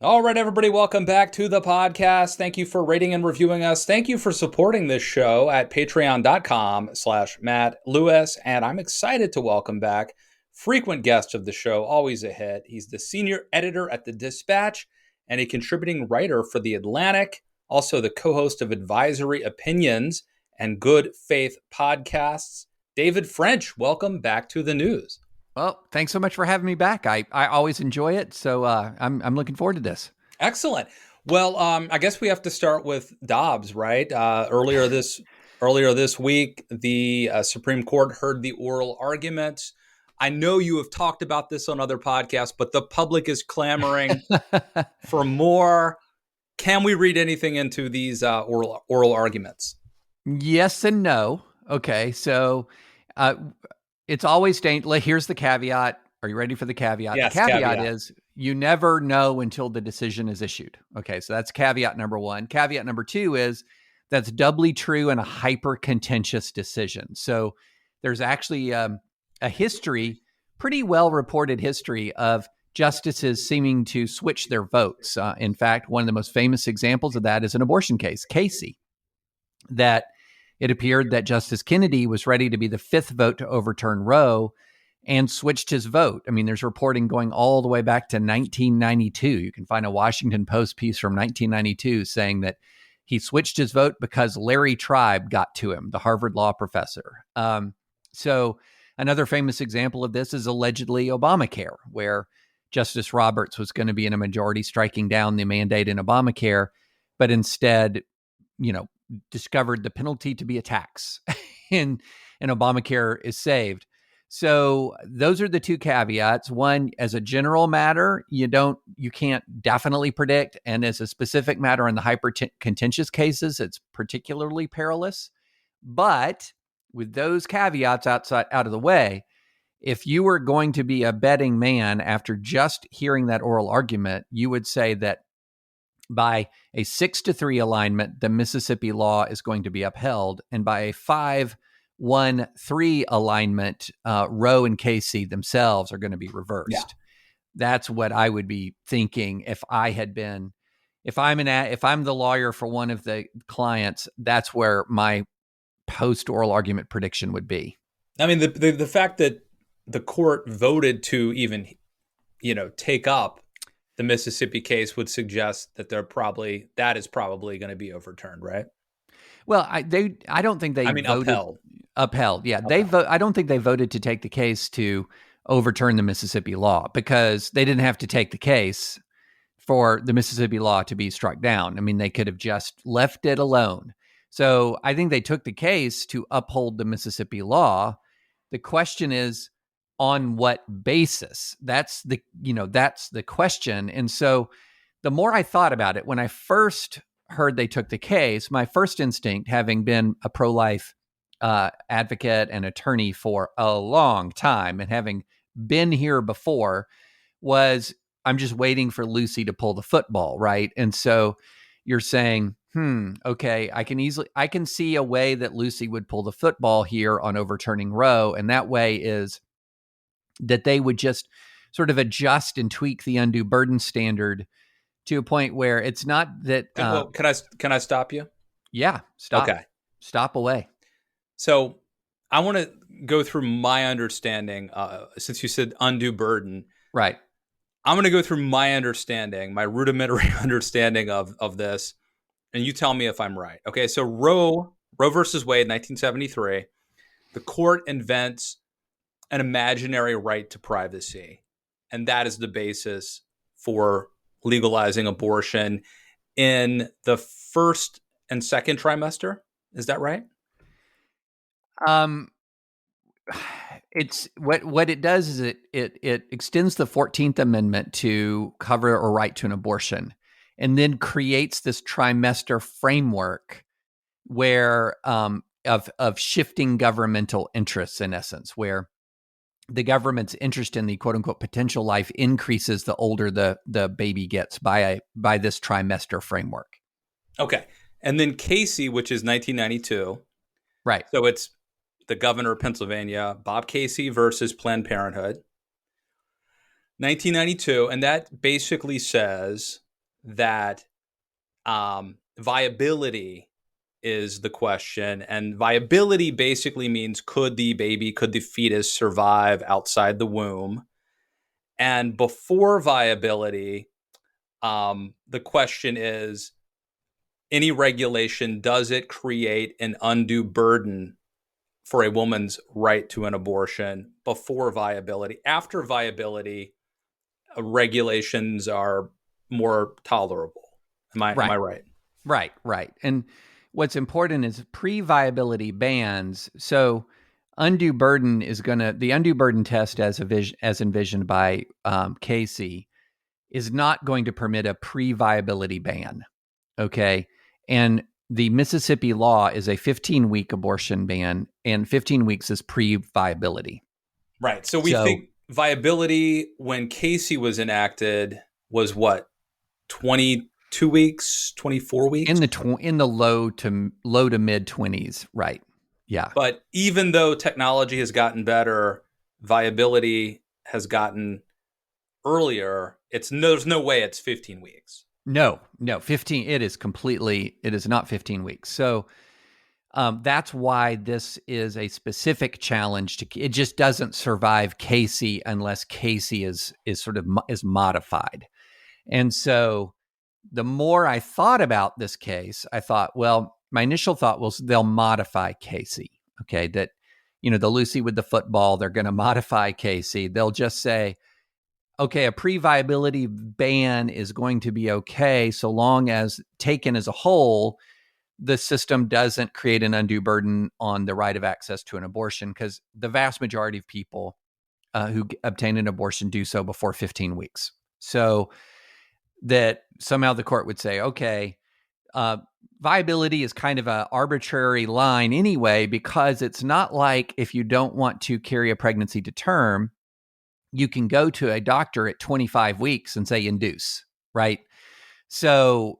All right, everybody, welcome back to the podcast. Thank you for rating and reviewing us. Thank you for supporting this show at patreon.com/Matt Lewis. And I'm excited to welcome back frequent guest of the show, always a hit. He's the senior editor at TheDispatch and a contributing writer for The Atlantic, also the co-host of Advisory Opinions and Good Faith podcasts. David French, welcome back to the news. Well, thanks so much for having me back. I always enjoy it, so I'm looking forward to this. Excellent. Well, I guess we have to start with Dobbs, right? Earlier this week, the Supreme Court heard the oral arguments. I know you have talked about this on other podcasts, but the public is clamoring for more. Can we read anything into these oral arguments? Yes and no. Okay, so it's always dangerous. Here's the caveat. Are you ready for the caveat? Yes, the caveat is you never know until the decision is issued. Okay, so that's caveat number one. Caveat number two is that's doubly true in a hyper contentious decision. So there's actually a history, pretty well reported history of justices seeming to switch their votes. In fact, one of the most famous examples of that is an abortion case, Casey, that it appeared that Justice Kennedy was ready to be the fifth vote to overturn Roe and switched his vote. I mean, there's reporting going all the way back to 1992. You can find a Washington Post piece from 1992 saying that he switched his vote because Larry Tribe got to him, the Harvard law professor. So another famous example of this is allegedly Obamacare, where Justice Roberts was going to be in a majority striking down the mandate in Obamacare, but instead, discovered the penalty to be a tax and Obamacare is saved. So those are the two caveats. One, as a general matter, you can't definitely predict. And as a specific matter in the hyper contentious cases, it's particularly perilous. But with those caveats out of the way, if you were going to be a betting man after just hearing that oral argument, you would say that by a 6-3 alignment, the Mississippi law is going to be upheld. And by a 5-1-3 alignment, Roe and Casey themselves are going to be reversed. Yeah. That's what I would be thinking if I'm the lawyer for one of the clients, that's where my post-oral argument prediction would be. I mean, the fact that the court voted to even, take up the Mississippi case would suggest that that is probably going to be overturned, right? Well, I don't think they voted upheld. Yeah, I don't think they voted to take the case to overturn the Mississippi law because they didn't have to take the case for the Mississippi law to be struck down. I mean, they could have just left it alone. So I think they took the case to uphold the Mississippi law. The question is, on what basis? That's the question. And so the more I thought about it, when I first heard they took the case, my first instinct, having been a pro-life advocate and attorney for a long time and having been here before, was I'm just waiting for Lucy to pull the football, right? And so you're saying, okay, I can see a way that Lucy would pull the football here on overturning Roe, and that way is that they would just sort of adjust and tweak the undue burden standard to a point where it's not that. Well, can I stop you? Yeah, stop. Okay, stop away. So I want to go through my understanding. Since you said undue burden, right? I'm going to go through my understanding, my rudimentary understanding of this, and you tell me if I'm right. Okay, so Roe versus Wade, 1973, the court invents an imaginary right to privacy. And that is the basis for legalizing abortion in the first and second trimester. Is that right? It's what it does is it extends the 14th Amendment to cover a right to an abortion and then creates this trimester framework where of shifting governmental interests, in essence, where the government's interest in the quote unquote potential life increases the older the baby gets by this trimester framework. Okay. And then Casey, which is 1992. Right. So it's the governor of Pennsylvania, Bob Casey versus Planned Parenthood. 1992. And that basically says that viability is the question. And viability basically means could the fetus survive outside the womb? And before viability, the question is any regulation, does it create an undue burden for a woman's right to an abortion before viability? After viability, regulations are more tolerable. Am I right? Right. And what's important is pre-viability bans. So undue burden is the undue burden test as envisioned by Casey is not going to permit a pre-viability ban. Okay. And the Mississippi law is a 15-week abortion ban, and 15 weeks is pre-viability. Right. So we think viability when Casey was enacted was what, 22 weeks, 24 weeks? In the low to mid 20s, right? Yeah. But even though technology has gotten better, viability has gotten earlier. There's no way it's 15 weeks. No, 15. It is not 15 weeks. So that's why this is a specific challenge it just doesn't survive Casey unless Casey is modified. And so the more I thought about this case, I thought, well, my initial thought was they'll modify Casey. Okay. That, the Lucy with the football, they're going to modify Casey. They'll just say, okay, a pre-viability ban is going to be okay so long as taken as a whole, the system doesn't create an undue burden on the right of access to an abortion, because the vast majority of people who obtain an abortion do so before 15 weeks. So that somehow the court would say, okay, viability is kind of an arbitrary line anyway, because it's not like if you don't want to carry a pregnancy to term, you can go to a doctor at 25 weeks and say induce, right? So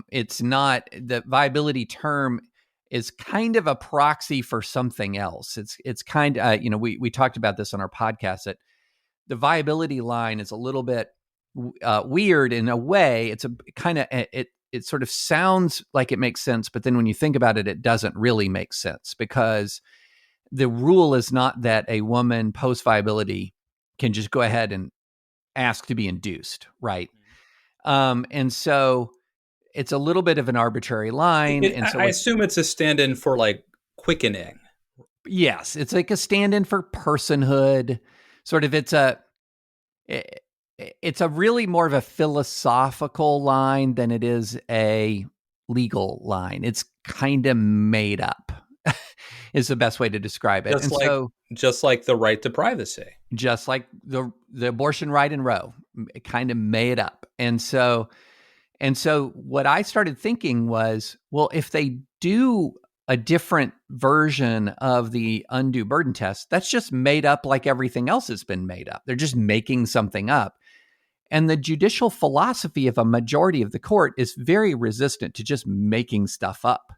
it's not, the viability term is kind of a proxy for something else. It's kind of, we talked about this on our podcast, that the viability line is a little bit weird in a way. It's a kind of, it sort of sounds like it makes sense, but then when you think about it, it doesn't really make sense, because the rule is not that a woman post-viability can just go ahead and ask to be induced, right? And so it's a little bit of an arbitrary line. I assume it's a stand-in for like quickening. Yes, it's like a stand-in for personhood. Sort of, it's a really more of a philosophical line than it is a legal line. It's kind of made up. Is the best way to describe it. Just like the right to privacy. Just like the abortion right in Roe, it kind of made up. And so what I started thinking was, well, if they do a different version of the undue burden test, that's just made up like everything else has been made up. They're just making something up. And the judicial philosophy of a majority of the court is very resistant to just making stuff up.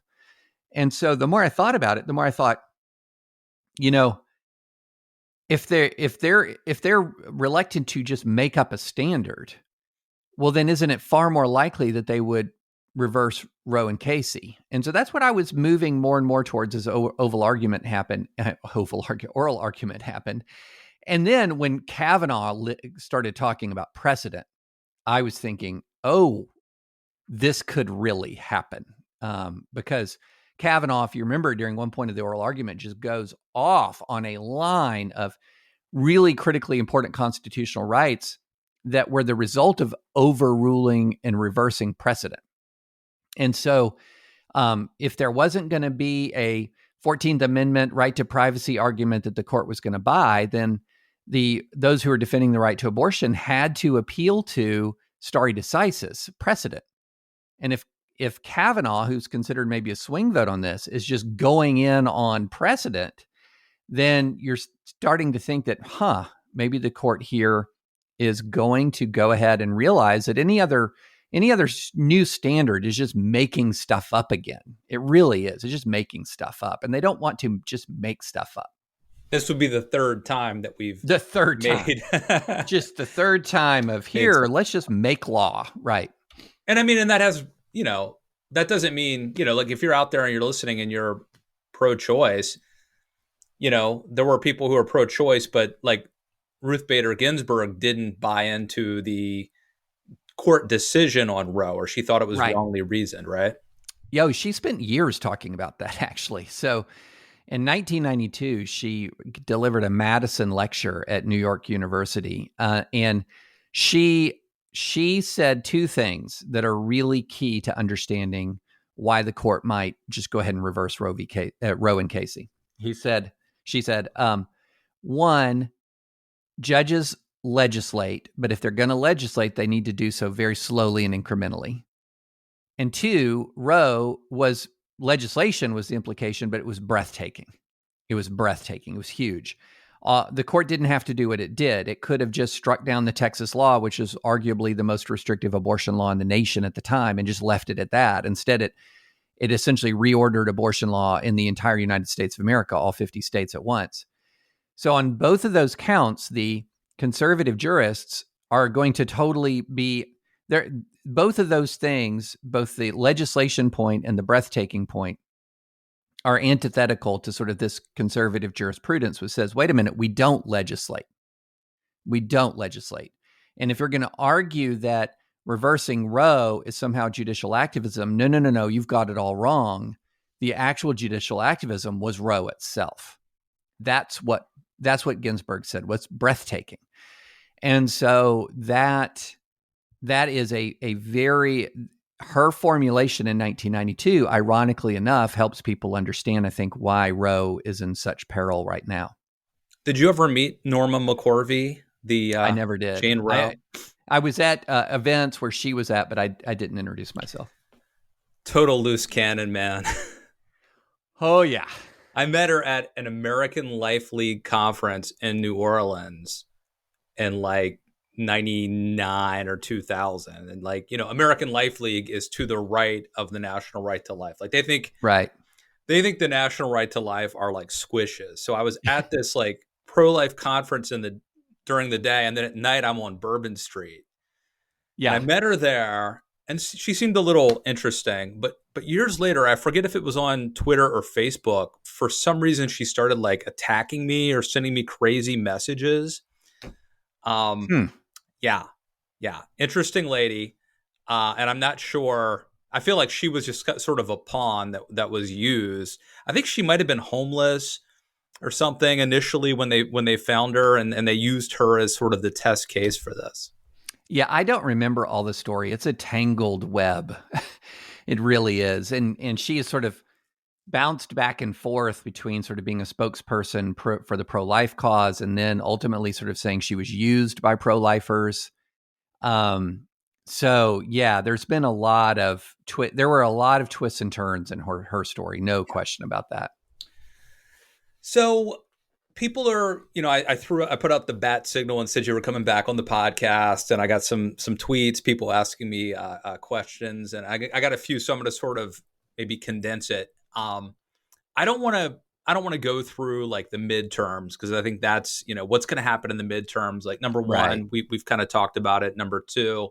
And so the more I thought about it, the more I thought, if they're reluctant to just make up a standard, well, then isn't it far more likely that they would reverse Roe and Casey? And so that's what I was moving more and more towards as oral argument happened. And then when Kavanaugh started talking about precedent, I was thinking, oh, this could really happen, because Kavanaugh, if you remember, during one point of the oral argument, just goes off on a line of really critically important constitutional rights that were the result of overruling and reversing precedent. And so if there wasn't going to be a 14th Amendment right to privacy argument that the court was going to buy, then those who are defending the right to abortion had to appeal to stare decisis precedent. And if Kavanaugh, who's considered maybe a swing vote on this, is just going in on precedent, then you're starting to think that, maybe the court here is going to go ahead and realize that any other new standard is just making stuff up again. It really is. It's just making stuff up. And they don't want to just make stuff up. This would be the third time that we've made. Just the third time of here, let's just make law. Right. And I mean, and that has, that doesn't mean, like if you're out there and you're listening and you're pro-choice, there were people who are pro-choice, but like Ruth Bader Ginsburg didn't buy into the court decision on Roe, or she thought it was Right. wrongly reasoned, right? Yo, she spent years talking about that, actually. So in 1992, she delivered a Madison lecture at New York University, and she said two things that are really key to understanding why the court might just go ahead and reverse Roe and Casey. She said, one, judges legislate, but if they're going to legislate, they need to do so very slowly and incrementally. And two, Roe was legislation was the implication, but it was breathtaking. It was breathtaking. It was huge. The court didn't have to do what it did. It could have just struck down the Texas law, which is arguably the most restrictive abortion law in the nation at the time, and just left it at that. Instead, it essentially reordered abortion law in the entire United States of America, all 50 states at once. So on both of those counts, the conservative jurists are going to totally be there. Both of those things, both the legislation point and the breathtaking point, are antithetical to sort of this conservative jurisprudence, which says, wait a minute, we don't legislate. We don't legislate. And if you're going to argue that reversing Roe is somehow judicial activism, no, you've got it all wrong. The actual judicial activism was Roe itself. That's what Ginsburg said, what's breathtaking. And so that is a very, her formulation in 1992, ironically enough, helps people understand, I think, why Roe is in such peril right now. Did you ever meet Norma McCorvey, the I never did. Jane Roe? I was at events where she was at, but I didn't introduce myself. Total loose cannon, man. Oh, yeah. I met her at an American Life League conference in New Orleans in like 99 or 2000. And like, American Life League is to the right of the national right to life. Like they think the national right to life are like squishes. So I was at this like pro-life conference during the day, and then at night I'm on Bourbon Street. Yeah. And I met her there, and she seemed a little interesting, but years later, I forget if it was on Twitter or Facebook, for some reason she started like attacking me or sending me crazy messages. Yeah. Interesting lady. And I'm not sure. I feel like she was just sort of a pawn that was used. I think she might have been homeless or something initially when they found her, and they used her as sort of the test case for this. Yeah, I don't remember all the story. It's a tangled web. It really is. And she is sort of bounced back and forth between sort of being a spokesperson for the pro-life cause, and then ultimately sort of saying she was used by pro-lifers. So yeah, there's been a lot of there were a lot of twists and turns in her story. No question about that. So people are, I put out the bat signal and said you were coming back on the podcast, and I got some tweets, people asking me questions, and I got a few, so I'm going to sort of maybe condense it. I don't want to go through like the midterms, because I think that's, what's going to happen in the midterms. Like number one, we've kind of talked about it. Number two,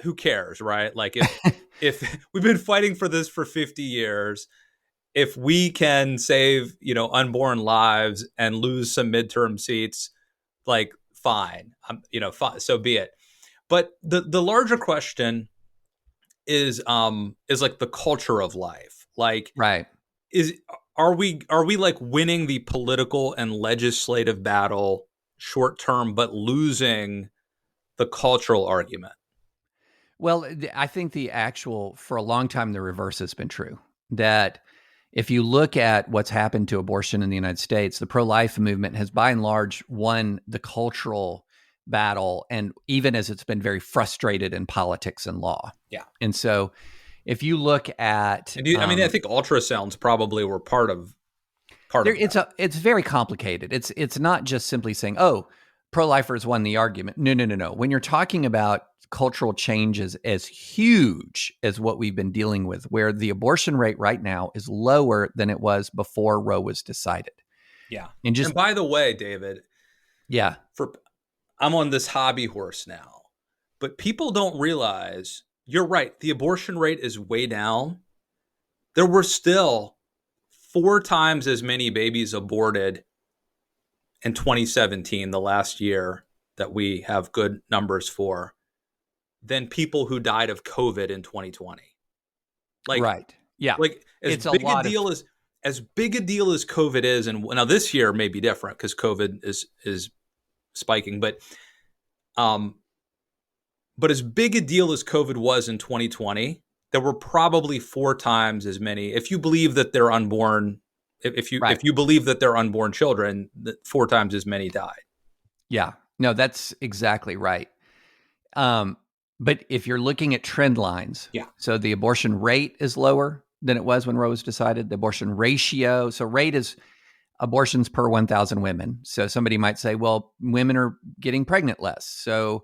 who cares, right? Like if we've been fighting for this for 50 years, if we can save, unborn lives and lose some midterm seats, like fine, fine, so be it. But the larger question is like the culture of life. Like, are we like winning the political and legislative battle short term, but losing the cultural argument? Well, I think for a long time, the reverse has been true. That if you look at what's happened to abortion in the United States, the pro-life movement has by and large won the cultural battle, and even as it's been very frustrated in politics and law. Yeah. And so if you look at, I think ultrasounds probably were part of it's very complicated. It's not just simply saying, oh, pro-lifers won the argument. No. When you're talking about cultural changes as huge as what we've been dealing with, where the abortion rate right now is lower than it was before Roe was decided. Yeah. And by the way, David, I'm on this hobby horse now, but people don't realize you're right. The abortion rate is way down. There were still 4 times as many babies aborted in 2017, the last year that we have good numbers for, than people who died of COVID in 2020. Right. Yeah. Like It's a lot of as big a deal as COVID is, and now this year may be different because COVID is spiking, but as big a deal as COVID was in 2020, there were probably 4 times as many. If you believe that they're unborn, if you believe that they're unborn children, that 4 times as many died. Yeah. No, that's exactly right. But if you're looking at trend lines, so the abortion rate is lower than it was when Roe was decided. The abortion ratio, so rate is abortions per 1,000 women. So somebody might say, well, women are getting pregnant less. So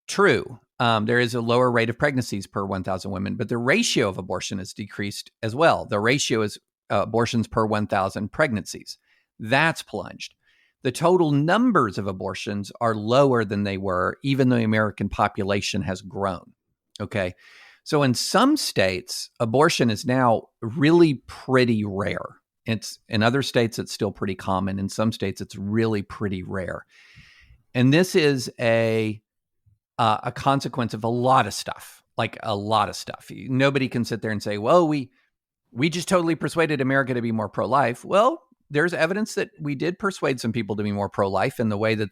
true. There is a lower rate of pregnancies per 1,000 women, but the ratio of abortion has decreased as well. The ratio is abortions per 1,000 pregnancies. That's plunged. The total numbers of abortions are lower than they were, even though the American population has grown. Okay. So in some states, abortion is now really pretty rare. It's in other states, it's still pretty common. In some states, it's really pretty rare. And this is a consequence of a lot of stuff, like a lot of stuff. Nobody can sit there and say, well, we just totally persuaded America to be more pro-life. Well, there's evidence that we did persuade some people to be more pro-life in the way that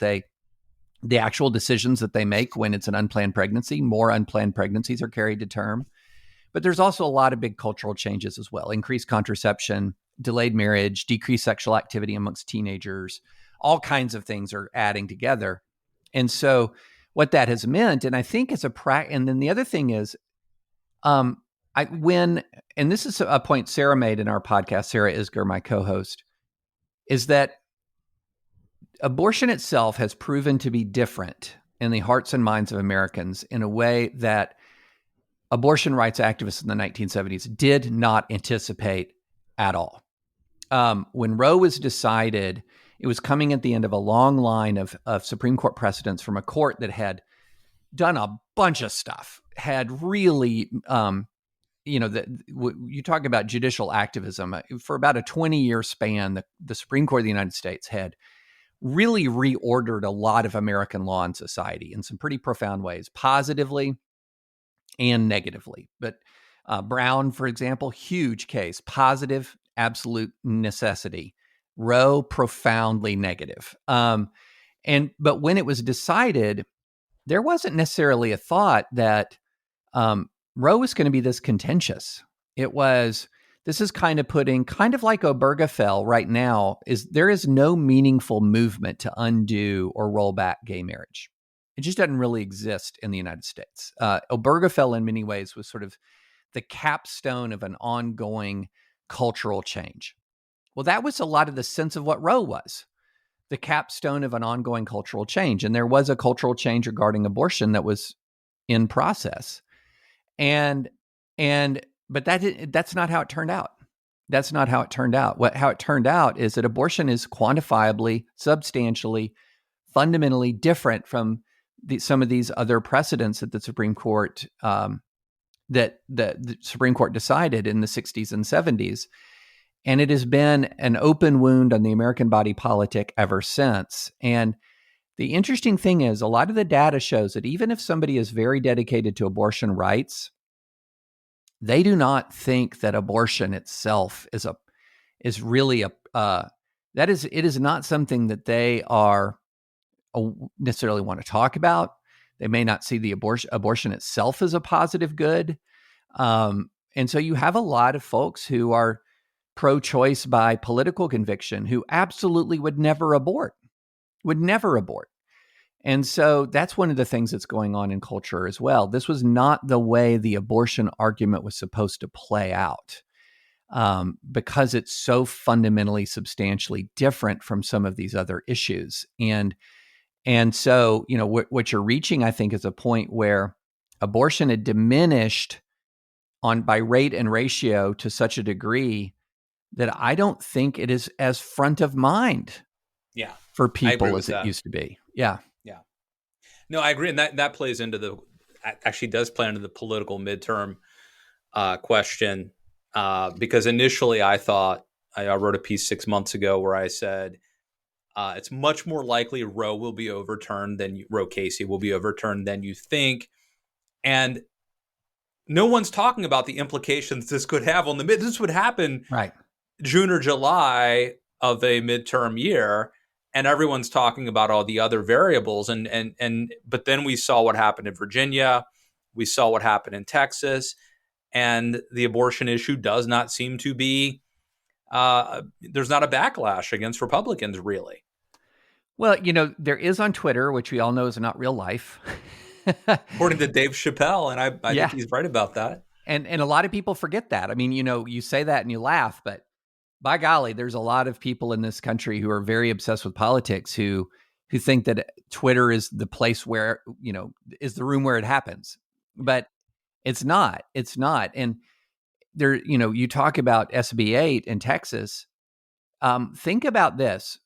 the actual decisions that they make when it's an unplanned pregnancy. More unplanned pregnancies are carried to term. But there's also a lot of big cultural changes as well. Increased contraception, delayed marriage, decreased sexual activity amongst teenagers. All kinds of things are adding together. And so what that has meant, and I think it's and then the other thing is, and this is a point Sarah made in our podcast, Sarah Isger, my co-host, is that abortion itself has proven to be different in the hearts and minds of Americans in a way that abortion rights activists in the 1970s did not anticipate at all. When Roe was decided, it was coming at the end of a long line of Supreme Court precedents from a court that had done a bunch of stuff, had really, you talk about judicial activism. For about a 20-year span, the Supreme Court of the United States had really reordered a lot of American law and society in some pretty profound ways, positively and negatively. But Brown, for example, huge case, positive, absolute necessity. Roe, profoundly negative. But when it was decided, there wasn't necessarily a thought that Roe was going to be this contentious. This is kind of like Obergefell right now, there is no meaningful movement to undo or roll back gay marriage. It just doesn't really exist in the United States. Obergefell in many ways was sort of the capstone of an ongoing cultural change. Well, that was a lot of the sense of what Roe was, the capstone of an ongoing cultural change. And there was a cultural change regarding abortion that was in process. But that's not how it turned out. That's not how it turned out. How it turned out is that abortion is quantifiably, substantially, fundamentally different from some of these other precedents that the Supreme Court the Supreme Court decided in the 60s and 70s. And it has been an open wound on the American body politic ever since. And the interesting thing is, a lot of the data shows that even if somebody is very dedicated to abortion rights, they do not think that abortion itself is not something that they are necessarily want to talk about. They may not see the abortion itself as a positive good. And so you have a lot of folks who are pro-choice by political conviction who absolutely would never abort. And so that's one of the things that's going on in culture as well. This was not the way the abortion argument was supposed to play out, because it's so fundamentally, substantially different from some of these other issues. And so, what you're reaching, I think, is a point where abortion had diminished by rate and ratio to such a degree that I don't think it is as front of mind for people as it used to be. Yeah. No, I agree. And that plays into actually does play into the political midterm question, because initially I thought I wrote a piece 6 months ago where I said it's much more likely Roe will be overturned than Roe Casey will be overturned than you think, and no one's talking about the implications this could have on the mid. This would happen Right. June or July of a midterm year, and everyone's talking about all the other variables. But then we saw what happened in Virginia, we saw what happened in Texas, and the abortion issue does not seem to be. There's not a backlash against Republicans, really. Well, there is on Twitter, which we all know is not real life. According to Dave Chappelle, and I Yeah. think he's right about that. And a lot of people forget that. I mean, you say that and you laugh, but by golly, there's a lot of people in this country who are very obsessed with politics who think that Twitter is the place where, is the room where it happens. But it's not. It's not. And there, you talk about SB 8 in Texas. Think about this.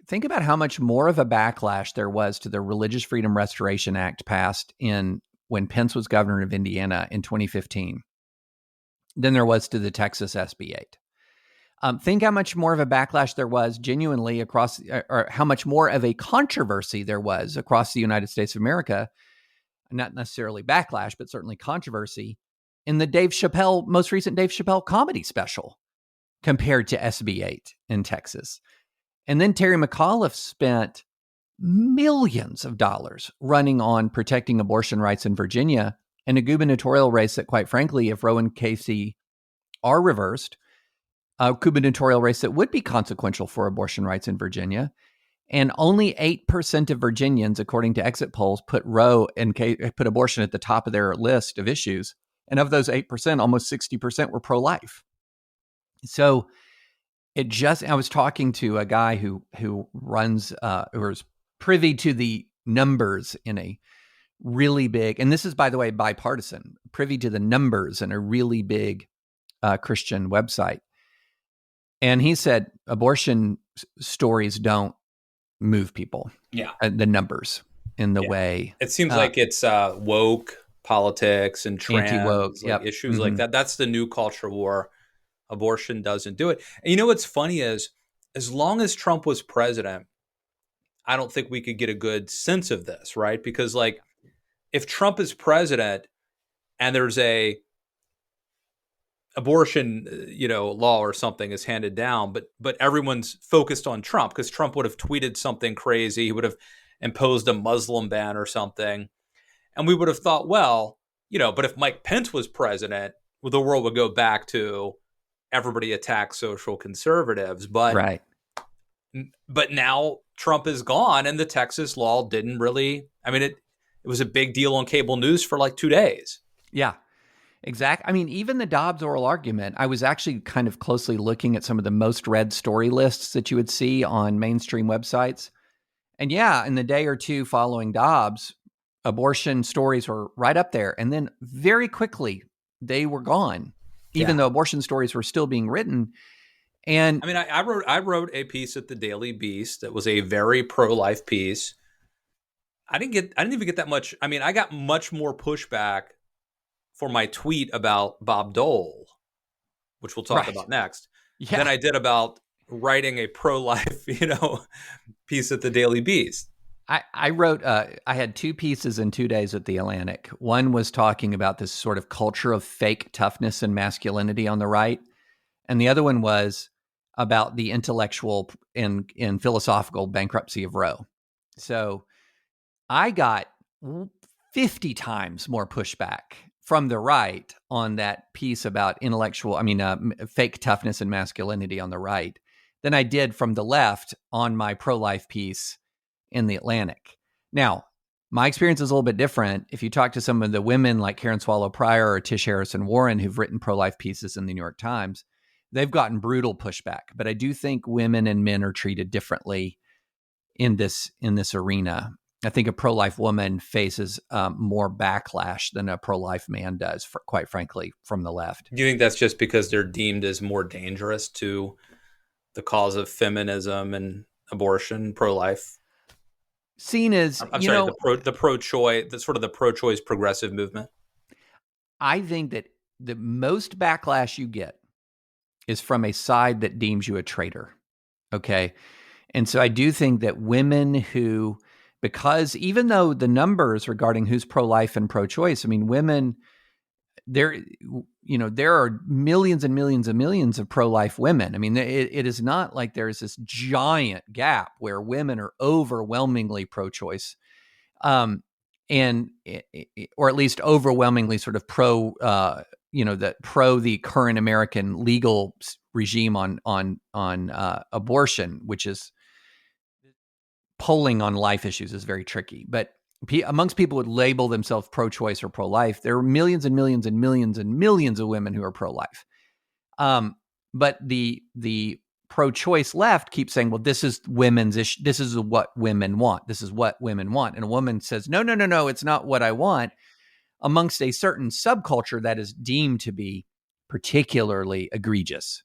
Think about how much more of a backlash there was to the Religious Freedom Restoration Act passed when Pence was governor of Indiana in 2015 than there was to the Texas SB 8. Think how much more of a backlash there was genuinely across, or how much more of a controversy there was across the United States of America. Not necessarily backlash, but certainly controversy in the most recent Dave Chappelle comedy special compared to SB 8 in Texas. And then Terry McAuliffe spent millions of dollars running on protecting abortion rights in Virginia, in a gubernatorial race that, quite frankly, if Roe and Casey are reversed, a gubernatorial race that would be consequential for abortion rights in Virginia. And only 8% of Virginians, according to exit polls, put abortion at the top of their list of issues. And of those 8%, almost 60% were pro-life. So I was talking to a guy who is privy to the numbers in a really big, and this is, by the way, bipartisan, privy to the numbers in a really big Christian website. And he said abortion stories don't move people. Yeah. The numbers in the way. It seems like it's woke politics and trans anti-woke issues like that. That's the new culture war. Abortion doesn't do it. And what's funny is, as long as Trump was president, I don't think we could get a good sense of this, right? Because if Trump is president and there's a abortion, law or something is handed down, but everyone's focused on Trump because Trump would have tweeted something crazy. He would have imposed a Muslim ban or something. And we would have thought, well, but if Mike Pence was president, the world would go back to everybody attacks social conservatives. But right. But now Trump is gone, and the Texas law didn't really. I mean, it was a big deal on cable news for 2 days. Yeah, exactly. I mean, even the Dobbs oral argument, I was actually kind of closely looking at some of the most read story lists that you would see on mainstream websites. And yeah, in the day or two following Dobbs, abortion stories were right up there. And then very quickly, they were gone, even though abortion stories were still being written. And I mean, I wrote a piece at the Daily Beast that was a very pro-life piece. I didn't even get that much. I mean, I got much more pushback for my tweet about Bob Dole, which we'll talk about next, than I did about writing a pro-life, piece at the Daily Beast. I wrote, I had 2 pieces in 2 days at The Atlantic. One was talking about this sort of culture of fake toughness and masculinity on the right. And the other one was about the intellectual and philosophical bankruptcy of Roe. So I got 50 times more pushback from the right on that piece about fake toughness and masculinity on the right than I did from the left on my pro-life piece in The Atlantic. Now, my experience is a little bit different. If you talk to some of the women like Karen Swallow Pryor or Tish Harrison Warren who've written pro-life pieces in the New York Times, they've gotten brutal pushback. But I do think women and men are treated differently in this arena. I think a pro-life woman faces more backlash than a pro-life man does, quite frankly, from the left. Do you think that's just because they're deemed as more dangerous to the cause of feminism and abortion, pro-life? seen as, I'm sorry, the pro-choice, the sort of the pro-choice progressive movement. I think that the most backlash you get is from a side that deems you a traitor. Okay. And so I do think that women who, because even though the numbers regarding who's pro-life and pro-choice, I mean, women, there are millions and millions and millions of pro-life women. I mean, it is not like there's this giant gap where women are overwhelmingly pro-choice, and or at least overwhelmingly sort of pro, that pro the current American legal regime on abortion, which is polling on life issues is very tricky. But amongst people who would label themselves pro-choice or pro-life, there are millions and millions and millions and millions of women who are pro-life. But the pro-choice left keeps saying, well, this is women's issue. This is what women want. This is what women want. And a woman says, no, it's not what I want. Amongst a certain subculture that is deemed to be particularly egregious.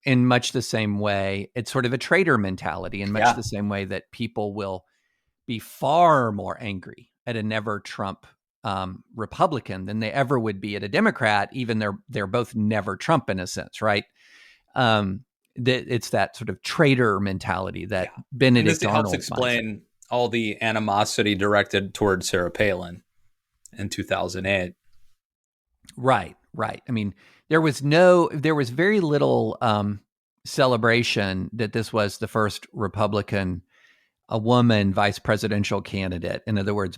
In much the same way, it's sort of a traitor mentality, in much the same way that people will be far more angry at a never Trump Republican than they ever would be at a Democrat, even they're both never Trump in a sense, right? It's that sort of traitor mentality that Benedict Arnold helps explain all the animosity directed towards Sarah Palin in 2008. Right. I mean, there was very little celebration that this was the first Republican, a woman vice presidential candidate. In other words,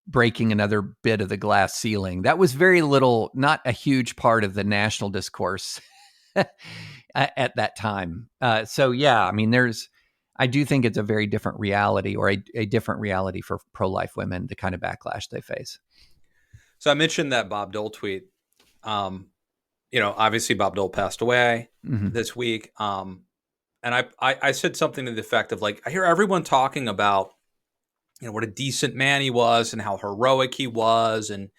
breaking another bit of the glass ceiling. That was very little, not a huge part of the national discourse at that time. So yeah, I mean, I do think it's a very different reality, or a different reality for pro-life women, the kind of backlash they face. So I mentioned that Bob Dole tweet. Obviously Bob Dole passed away this week. And I said something to the effect of, like, I hear everyone talking about, what a decent man he was and how heroic he was. And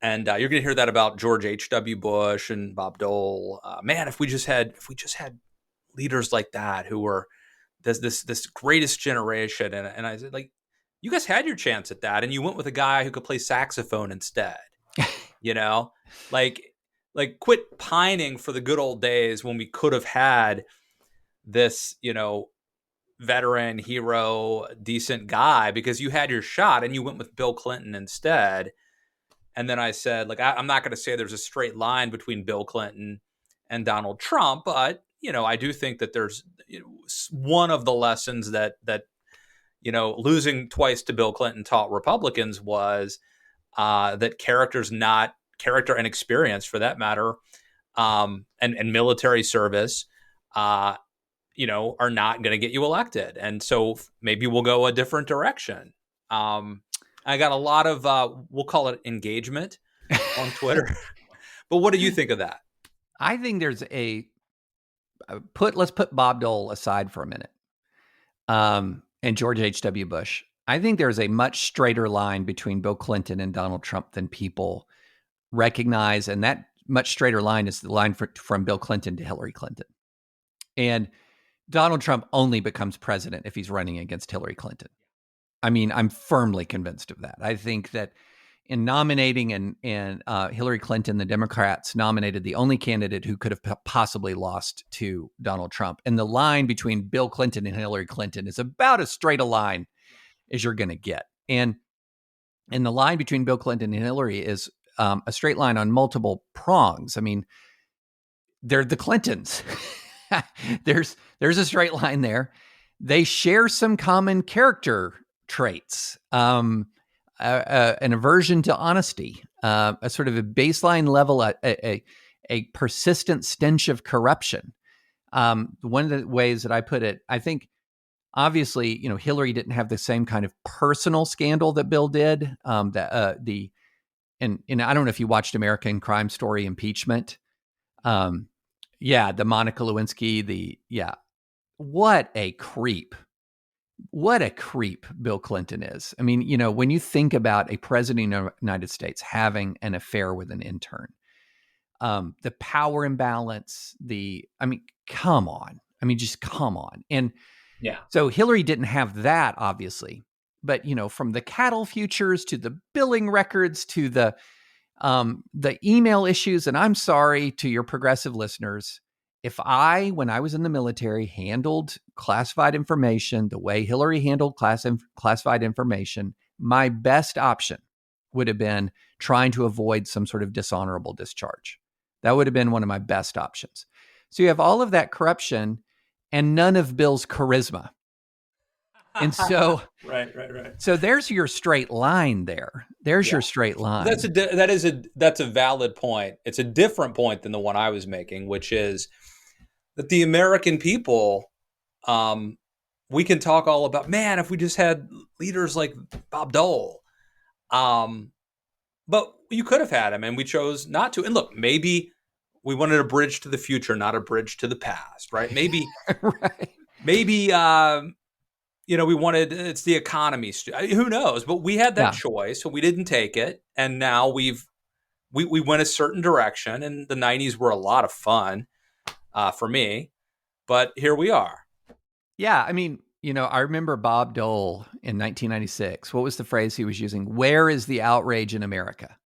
you're going to hear that about George H.W. Bush and Bob Dole. Man, if we just had leaders like that who were this greatest generation. And I said, like, you guys had your chance at that, and you went with a guy who could play saxophone instead. Like quit pining for the good old days when we could have had this, veteran hero, decent guy, because you had your shot and you went with Bill Clinton instead. And then I said, like, I'm not going to say there's a straight line between Bill Clinton and Donald Trump, but, I do think that there's one of the lessons that losing twice to Bill Clinton taught Republicans was that character and experience, for that matter, and military service, are not going to get you elected. And so maybe we'll go a different direction. I got a lot of, we'll call it engagement on Twitter. But what do you think of that? I think there's let's put Bob Dole aside for a minute. And George H.W. Bush. I think there's a much straighter line between Bill Clinton and Donald Trump than people recognize. And that much straighter line is the line from Bill Clinton to Hillary Clinton. And Donald Trump only becomes president if he's running against Hillary Clinton. I mean, I'm firmly convinced of that. I think that in nominating and Hillary Clinton, the Democrats nominated the only candidate who could have possibly lost to Donald Trump. And the line between Bill Clinton and Hillary Clinton is about as straight a line as you're going to get. And the line between Bill Clinton and Hillary is a straight line on multiple prongs. I mean, they're the Clintons. There's a straight line there. They share some common character traits. An aversion to honesty, a sort of a baseline level, a persistent stench of corruption. One of the ways that I put it, I think, obviously, Hillary didn't have the same kind of personal scandal that Bill did. And I don't know if you watched American Crime Story Impeachment. The Monica Lewinsky, what a creep. What a creep Bill Clinton is. I mean, when you think about a president of the United States having an affair with an intern, the power imbalance, come on. I mean, just come on. And Yeah. So Hillary didn't have that, obviously. But, from the cattle futures to the billing records to the email issues, and I'm sorry to your progressive listeners, if when I was in the military, handled classified information the way Hillary handled classified information, my best option would have been trying to avoid some sort of dishonorable discharge. That would have been one of my best options. So you have all of that corruption and none of Bill's charisma. And so, right. so there's your straight line there. There's your straight line. That's a valid point. It's a different point than the one I was making, which is that the American people, we can talk all about, man, if we just had leaders like Bob Dole, but you could have had him, and we chose not to. And look, maybe we wanted a bridge to the future, not a bridge to the past, right? Maybe, right. Maybe, we wanted, it's the economy. Who knows? But we had that choice, so we didn't take it. And now we went a certain direction, and the 90s were a lot of fun for me. But here we are. Yeah. I mean, I remember Bob Dole in 1996. What was the phrase he was using? Where is the outrage in America?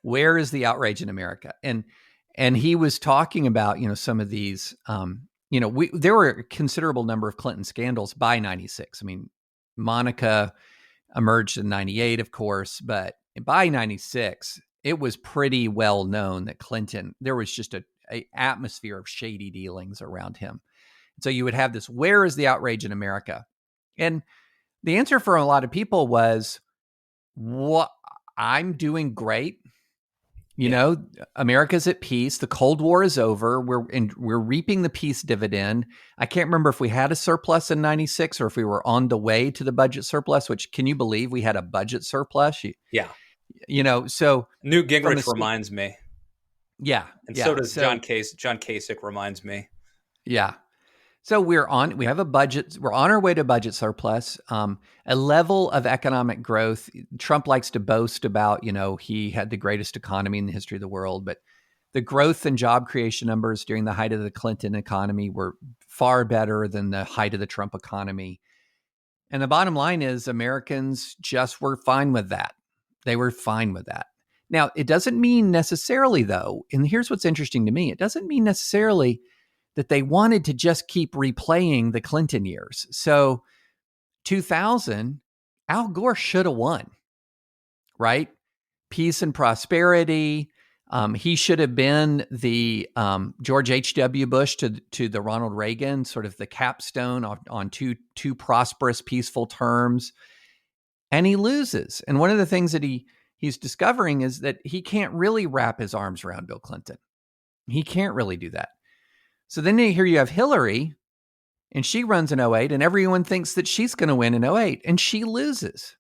Where is the outrage in America? And he was talking about, some of these, there were a considerable number of Clinton scandals by 96. I mean, Monica emerged in 98, of course, but by 96, it was pretty well known that Clinton, there was just a atmosphere of shady dealings around him. So you would have this, where is the outrage in America? And the answer for a lot of people was, what? I'm doing great. America's at peace. The Cold War is over. We're reaping the peace dividend. I can't remember if we had a surplus in 96 or if we were on the way to the budget surplus, which, can you believe we had a budget surplus? Yeah. So Newt Gingrich reminds me. Yeah. And so does John Kasich reminds me. Yeah. So we have a budget. We're on our way to budget surplus, a level of economic growth. Trump likes to boast about, he had the greatest economy in the history of the world, but the growth and job creation numbers during the height of the Clinton economy were far better than the height of the Trump economy. And the bottom line is Americans just were fine with that. They were fine with that. Now, it doesn't mean necessarily, though, and here's what's interesting to me, it doesn't mean necessarily that they wanted to just keep replaying the Clinton years. So 2000, Al Gore should have won, right? Peace and prosperity. He should have been the George H.W. Bush to the Ronald Reagan, sort of the capstone on two prosperous, peaceful terms. And he loses. And one of the things that he's discovering is that he can't really wrap his arms around Bill Clinton. He can't really do that. So then here you have Hillary, and she runs in 08, and everyone thinks that she's going to win in 08, and she loses.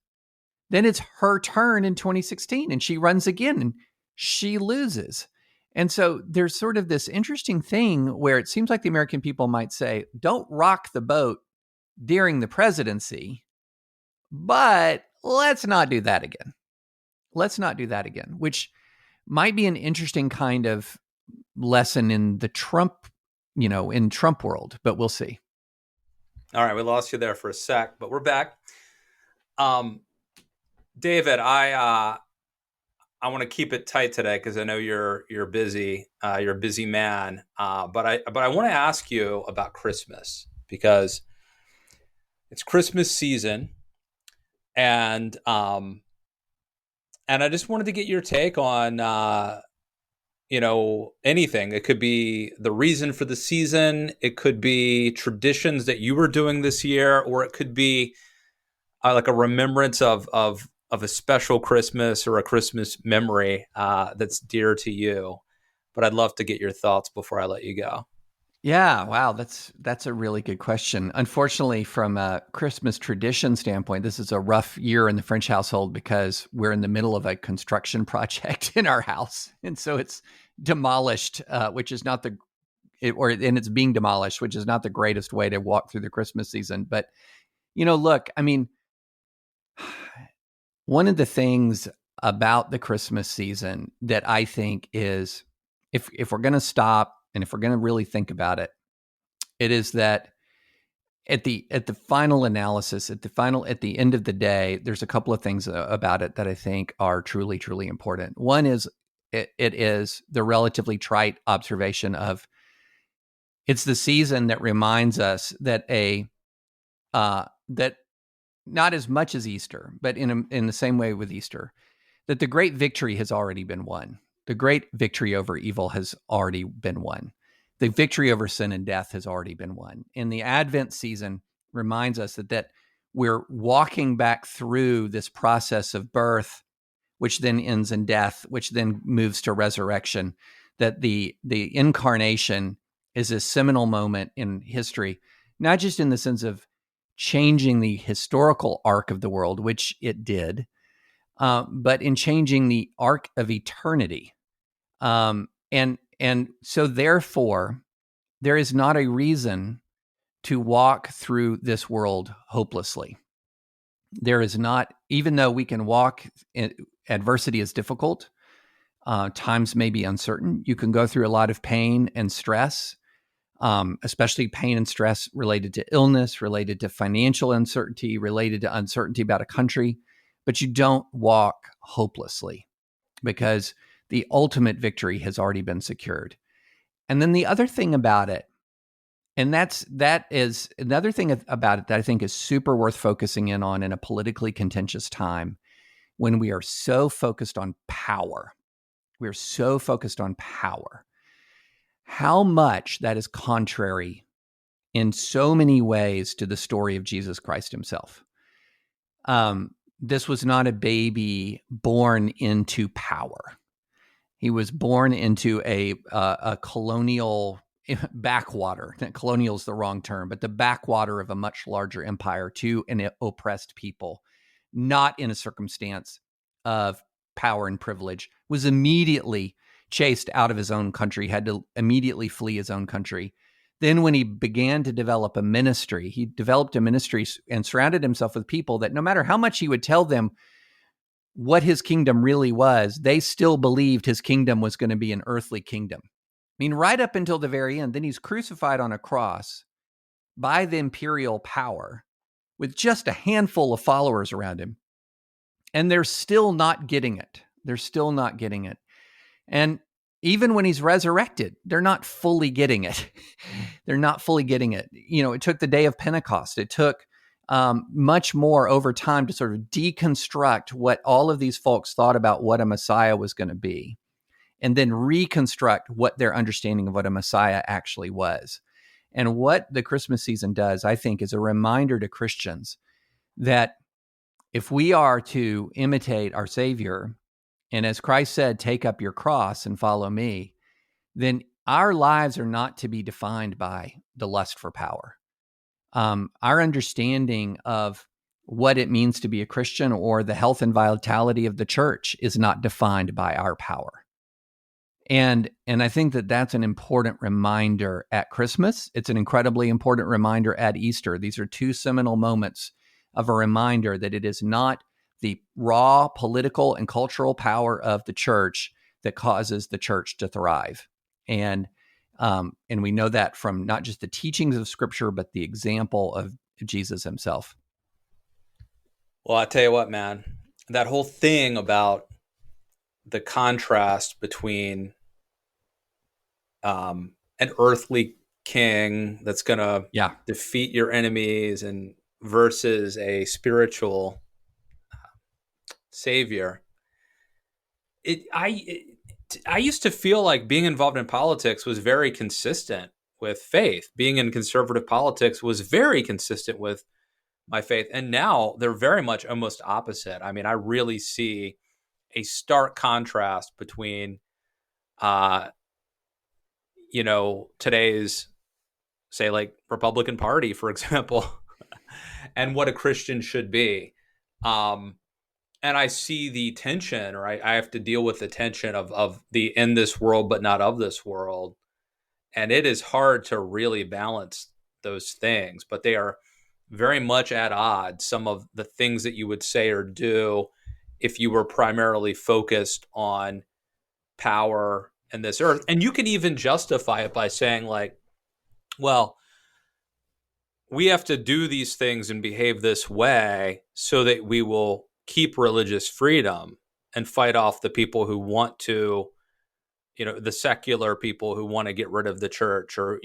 Then it's her turn in 2016, and she runs again, and she loses. And so there's sort of this interesting thing where it seems like the American people might say, don't rock the boat during the presidency, but let's not do that again. Let's not do that again, which might be an interesting kind of lesson in the Trump in Trump world, but we'll see. All right. We lost you there for a sec, but we're back. David, I want to keep it tight today because I know you're busy. You're a busy man. But I want to ask you about Christmas because it's Christmas season, and I just wanted to get your take on anything. It could be the reason for the season. It could be traditions that you were doing this year, or it could be like a remembrance of a special Christmas or a Christmas memory that's dear to you. But I'd love to get your thoughts before I let you go. Yeah, wow, that's a really good question. Unfortunately, from a Christmas tradition standpoint, this is a rough year in the French household because we're in the middle of a construction project in our house, and so it's demolished, which is not and it's being demolished, which is not the greatest way to walk through the Christmas season. But look, I mean, one of the things about the Christmas season that I think is, if we're going to stop and if we're going to really think about it, it is that at the final analysis, at the end of the day, there's a couple of things about it that I think are truly, truly important. One is it is the relatively trite observation of it's the season that reminds us that that not as much as Easter, but in the same way with Easter, that the great victory has already been won. The great victory over evil has already been won. The victory over sin and death has already been won. And the Advent season reminds us that we're walking back through this process of birth, which then ends in death, which then moves to resurrection, that the incarnation is a seminal moment in history, not just in the sense of changing the historical arc of the world, which it did, but in changing the arc of eternity. And so therefore, there is not a reason to walk through this world hopelessly. There is not, even though we can walk, adversity is difficult, times may be uncertain. You can go through a lot of pain and stress, especially pain and stress related to illness, related to financial uncertainty, related to uncertainty about a country, but you don't walk hopelessly because the ultimate victory has already been secured. And then the other thing about it, and that is another thing about it that I think is super worth focusing in on in a politically contentious time when we are so focused on power. We're so focused on power. How much that is contrary in so many ways to the story of Jesus Christ himself. This was not a baby born into power. He was born into a colonial backwater. Colonial is the wrong term, but the backwater of a much larger empire to an oppressed people, not in a circumstance of power and privilege, was immediately chased out of his own country, had to immediately flee his own country. Then when he began to develop a ministry, he developed a ministry and surrounded himself with people that no matter how much he would tell them what his kingdom really was, they still believed his kingdom was going to be an earthly kingdom. I mean, right up until the very end, then he's crucified on a cross by the imperial power with just a handful of followers around him. And they're still not getting it. They're still not getting it. And even when he's resurrected, they're not fully getting it. They're not fully getting it. You know, it took the day of Pentecost. It took much more over time to sort of deconstruct what all of these folks thought about what a Messiah was going to be, and then reconstruct what their understanding of what a Messiah actually was. And what the Christmas season does, I think, is a reminder to Christians that if we are to imitate our Savior, and as Christ said, take up your cross and follow me, then our lives are not to be defined by the lust for power. Our understanding of what it means to be a Christian or the health and vitality of the church is not defined by our power. And I think that that's an important reminder at Christmas. It's an incredibly important reminder at Easter. These are two seminal moments of a reminder that it is not the raw political and cultural power of the church that causes the church to thrive. And we know that from not just the teachings of Scripture, but the example of Jesus himself. Well, I tell you what, man, that whole thing about the contrast between an earthly king that's going to defeat your enemies and versus a spiritual savior. I used to feel like being involved in politics was very consistent with faith. Being in conservative politics was very consistent with my faith. And now they're very much almost opposite. I mean, I really see a stark contrast between, today's, say, like Republican Party, for example, and what a Christian should be. And I see the tension, or I have to deal with the tension of the in this world, but not of this world. And it is hard to really balance those things, but they are very much at odds. Some of the things that you would say or do if you were primarily focused on power and this earth. And you can even justify it by saying like, well, we have to do these things and behave this way so that we will keep religious freedom and fight off the people who want to, the secular people who want to get rid of the church, or,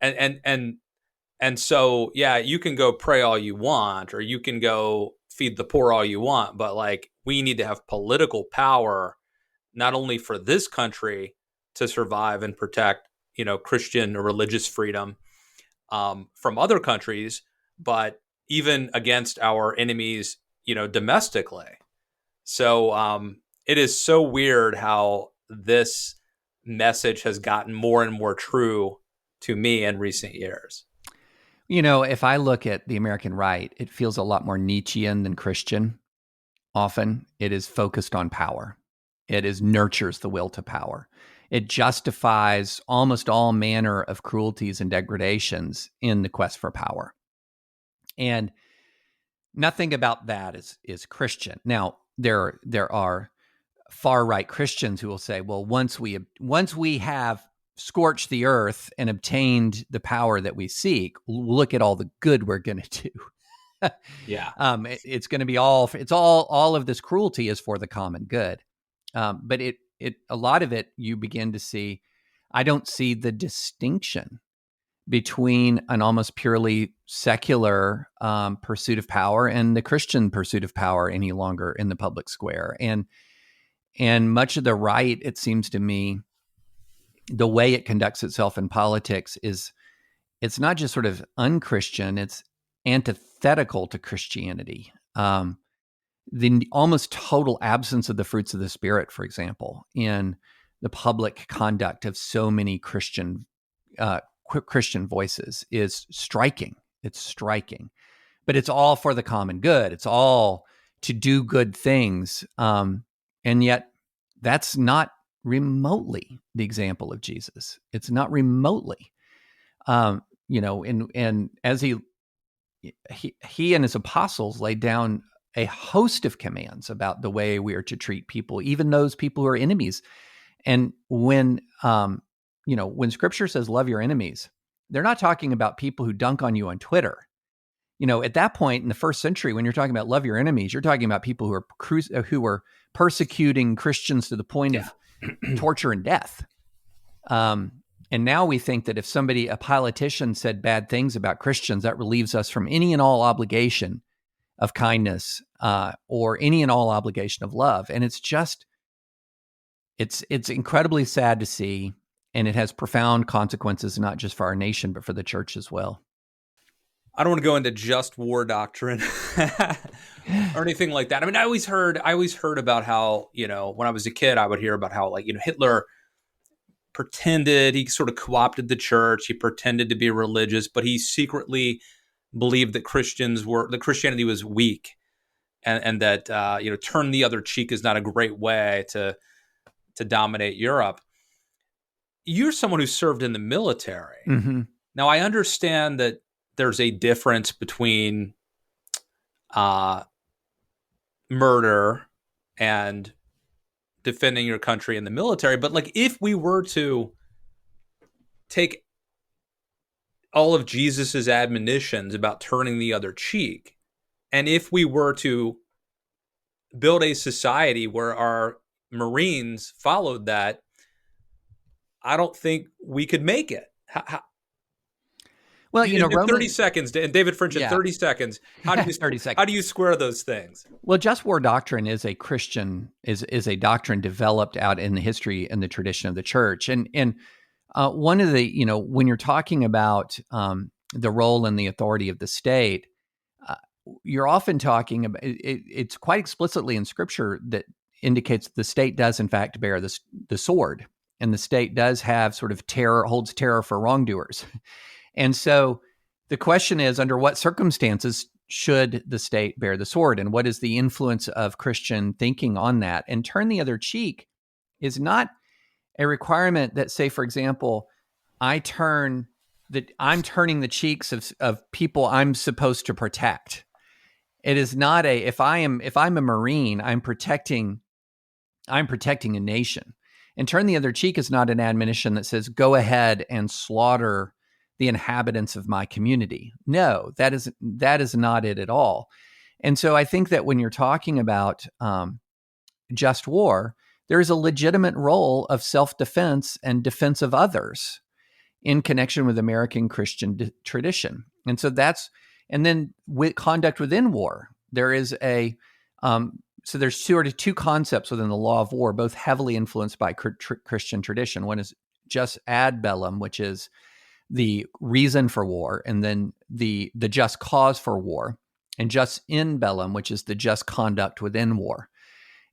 and so, yeah, you can go pray all you want, or you can go feed the poor all you want, but like, we need to have political power, not only for this country to survive and protect, Christian or religious freedom from other countries, but even against our enemies, domestically. So it is so weird how this message has gotten more and more true to me in recent years. If I look at the American right, it feels a lot more Nietzschean than Christian. Often it is focused on power. It nurtures the will to power. It justifies almost all manner of cruelties and degradations in the quest for power. And nothing about that is Christian. Now, there are far-right Christians who will say, well, once we have scorched the earth and obtained the power that we seek, look at all the good we're going to do. Yeah. It's going to be all of this cruelty is for the common good. But a lot of it, you begin to see, I don't see the distinction between an almost purely secular pursuit of power and the Christian pursuit of power any longer in the public square. And much of the right, it seems to me, the way it conducts itself in politics it's not just sort of unchristian, it's antithetical to Christianity. The almost total absence of the fruits of the Spirit, for example, in the public conduct of so many Christian voices is striking. It's striking, but it's all for the common good. It's all to do good things. And yet that's not remotely the example of Jesus. It's not remotely, and as he and his apostles laid down a host of commands about the way we are to treat people, even those people who are enemies. And when Scripture says love your enemies, they're not talking about people who dunk on you on Twitter. At that point in the first century, when you're talking about love your enemies, you're talking about people who were persecuting Christians to the point of torture and death. And now we think that if a politician said bad things about Christians, that relieves us from any and all obligation of kindness or any and all obligation of love. And it's incredibly sad to see, and it has profound consequences, not just for our nation, but for the church as well. I don't want to go into just war doctrine or anything like that. I mean, I always heard about how, when I was a kid, I would hear about how, like, Hitler he sort of co-opted the church. He pretended to be religious, but he secretly believed that Christianity was weak, and that, turn the other cheek is not a great way to dominate Europe. You're someone who served in the military. Mm-hmm. Now, I understand that there's a difference between murder and defending your country in the military. But like, if we were to take all of Jesus's admonitions about turning the other cheek, and if we were to build a society where our Marines followed that, I don't think we could make it. Well, in 30 seconds, and David French, in 30 seconds, how do you square those things? Well, just war doctrine is a doctrine developed out in the history and the tradition of the church. And one of the, when you're talking about the role and the authority of the state, you're often talking about, it's quite explicitly in Scripture that indicates the state does in fact bear the sword, and the state does have sort of holds terror for wrongdoers. And so the question is, under what circumstances should the state bear the sword, and what is the influence of Christian thinking on that? And turn the other cheek is not a requirement that, say, for example, I'm turning the cheeks of people I'm supposed to protect. It is not if I'm a Marine, I'm protecting a nation. And turn the other cheek is not an admonition that says, go ahead and slaughter the inhabitants of my community. No, that is not it at all. And so I think that when you're talking about just war, there is a legitimate role of self-defense and defense of others in connection with American Christian tradition. And so and then with conduct within war, there is so there's two concepts within the law of war, both heavily influenced by Christian tradition. One is jus ad bellum, which is the reason for war, and then the just cause for war, and jus in bellum, which is the just conduct within war.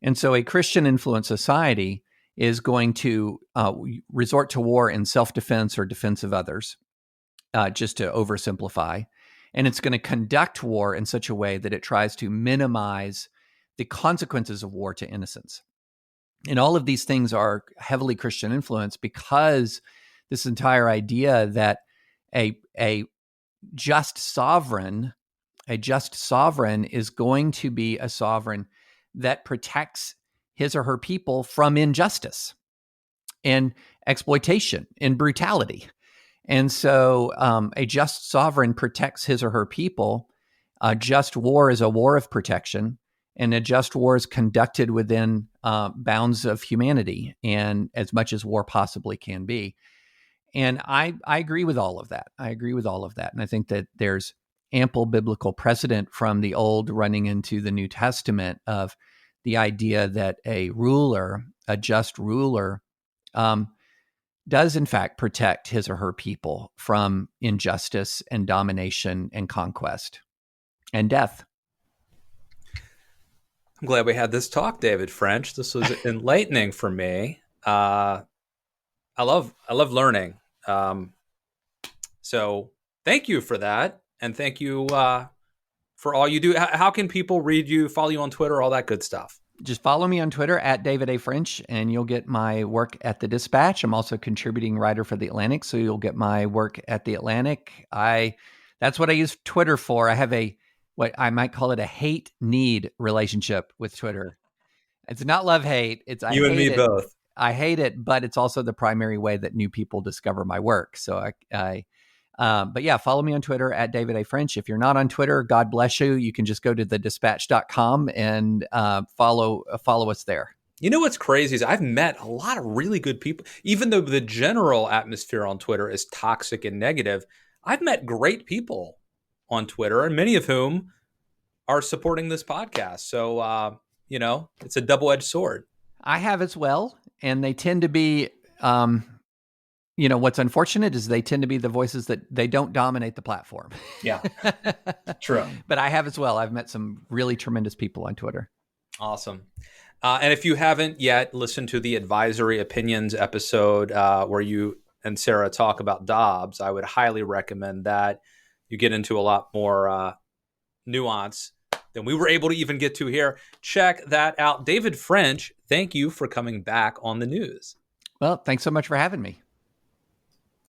And so a Christian influenced society is going to resort to war in self-defense or defense of others, just to oversimplify. And it's going to conduct war in such a way that it tries to minimize the consequences of war to innocence. And all of these things are heavily Christian influenced, because this entire idea that a just sovereign is going to be a sovereign that protects his or her people from injustice and exploitation and brutality. And so a just sovereign protects his or her people. A just war is a war of protection, and a just war is conducted within bounds of humanity and as much as war possibly can be. And I agree with all of that. And I think that there's ample biblical precedent from the Old running into the New Testament of the idea that a just ruler, does in fact protect his or her people from injustice and domination and conquest and death. I'm glad we had this talk, David French. This was enlightening for me. I love learning. So thank you for that. And thank you for all you do. How can people read you, follow you on Twitter, all that good stuff? Just follow me on Twitter at David A. French, and you'll get my work at The Dispatch. I'm also a contributing writer for The Atlantic, so you'll get my work at The Atlantic. That's what I use Twitter for. I have what I might call it a hate-need relationship with Twitter. It's not love-hate. It's you and me both. I hate it, but it's also the primary way that new people discover my work. So but yeah, follow me on Twitter at David A. French. If you're not on Twitter, God bless you. You can just go to thedispatch.com and follow us there. You know what's crazy is I've met a lot of really good people. Even though the general atmosphere on Twitter is toxic and negative, I've met great people on Twitter, and many of whom are supporting this podcast. So, it's a double-edged sword. I have as well. And they tend to be, what's unfortunate is they tend to be the voices that they don't dominate the platform. Yeah, true. But I have as well. I've met some really tremendous people on Twitter. Awesome. And if you haven't yet listened to the Advisory Opinions episode where you and Sarah talk about Dobbs, I would highly recommend that. You get into a lot more nuance than we were able to even get to here. Check that out. David French, thank you for coming back on the news. Well, thanks so much for having me.